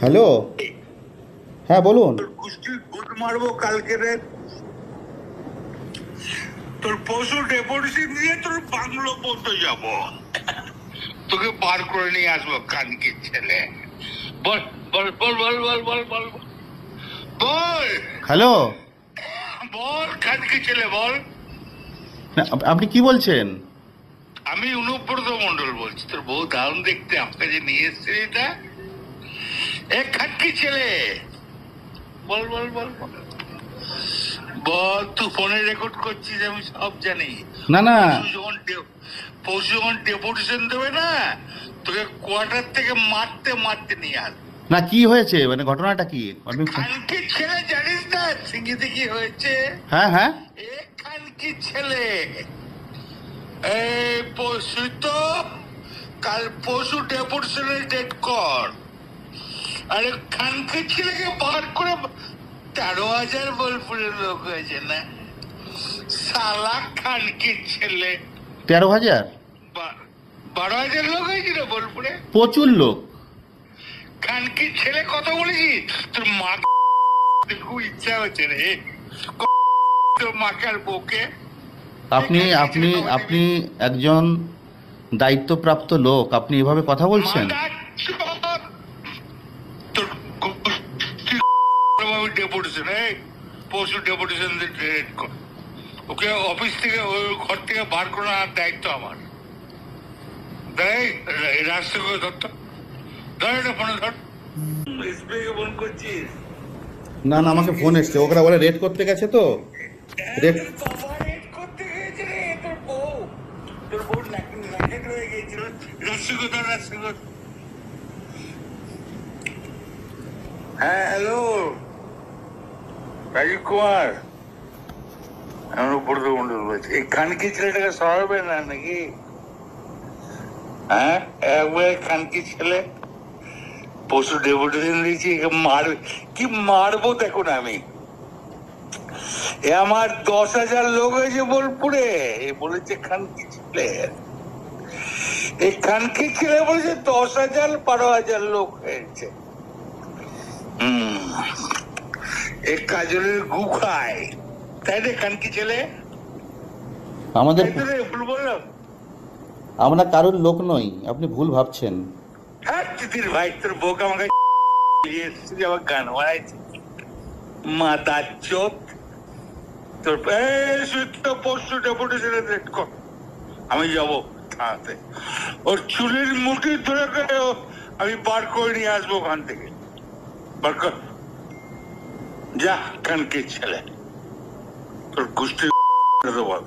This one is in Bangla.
হ্যালো। হ্যাঁ বলুন। তোর কুস্তির গুড মারবো কালকে রে। তোর পশু ডেপুটেশন দিয়ে তোর বাংলো পড়তে যাব, তোকে বার করে নিয়ে আসবো কানকির ছেলে। বল বল বল বল বল বল বল বল হ্যালো। বল কানকির ছেলে বল। না, আপনি কি বলছেন? আমি অনুব্রত মন্ডল বলছি, তোর বউ দারুণ দেখতে, আমাকে যে নিয়ে এসছে এটা। এ খানকির ছেলে বল বল বল বল বল। তুই ফোনে রেকর্ড করছিস, আমি সব জানি। না না পরশু যখন ডেপুটেশন দেবে না, তোকে কোয়ার্টার থেকে মারতে মারতে নিয়ে আস। না, কি হয়েছে মানে ঘটনাটা কি আপনি? খানকির ছেলে জানিস না সিঙ্গিতে কি হয়েছে? হ্যাঁ হ্যাঁ। এ খানকির ছেলে এই পরশু তো, কাল পরশু ডেপুটেশনের ডেট কর। আরে খানকির ছেলেকে বার করে 13,000 বোলপুরের লোক হয়েছে না সালা খানকির ছেলে। 13,000? 12,000 লোক হয়েছিল বোলপুরে। প্রচুর লোক। খানকির ছেলে কথা বলেছি তোর মা, খুব ইচ্ছা হচ্ছে রে তোর মাকার বউকে। আপনি আপনি আপনি একজন দায়িত্বপ্রাপ্ত লোক, আপনি এভাবে কথা বলছেন? তোর ডেপুটেশন, পরশু ডেপুটেশন ডেট কর। ওকে অফিস থেকে ওই ঘর থেকে বার করে আনার দায়িত্ব আমার। রাস্তা করে ধরতো, ধর এটা ফোনে ধর। ফোন করছিস? না না, আমাকে ফোন এসছে, ওরা বলে রেড করতে গেছে তো। রেড। বাবা রেড করতে গিয়েছে রে তোর বউ। তোর বউ নাকেট হয়ে গিয়েছিল। রাস্তা রাস্তা। হ্যাঁ হ্যালো রাজীব কুমার, আমি উপর মন্ডল বলছি। এই খানকি ছেলেটাকে সরাবে না নাকি? হ্যাঁ একবার খানকি ছেলে পশু ডেপুটেশন দিয়েছি, মারবে কি মারবো দেখো না আমি। এ আমার 10,000 লোক হয়েছে বোলপুরে, এ বলেছে খানকি ছেলে। এই খানকি ছেলে বলেছে 10,000 12,000 লোক হয়েছে। এ কাজলের গু খায়, তাই রে খানকি ছেলে? আমাদের ভুল বললাম? আমরা কারোর লোক নই, আপনি ভুল ভাবছেন। হ্যাঁ তিতির ভাই, তোর বউকে আমাকে আমার গান বানাইছে মাদার চোখ। তোর পরশু ডেপুটেশনে রেট কর, আমি যাবো থানাতে। ওর চুলের মুঠি ধরে আমি বার করে নিয়ে আসবো ওখান থেকে। বার কর যা খানকির ছেলে, তোর গোষ্ঠীর বল।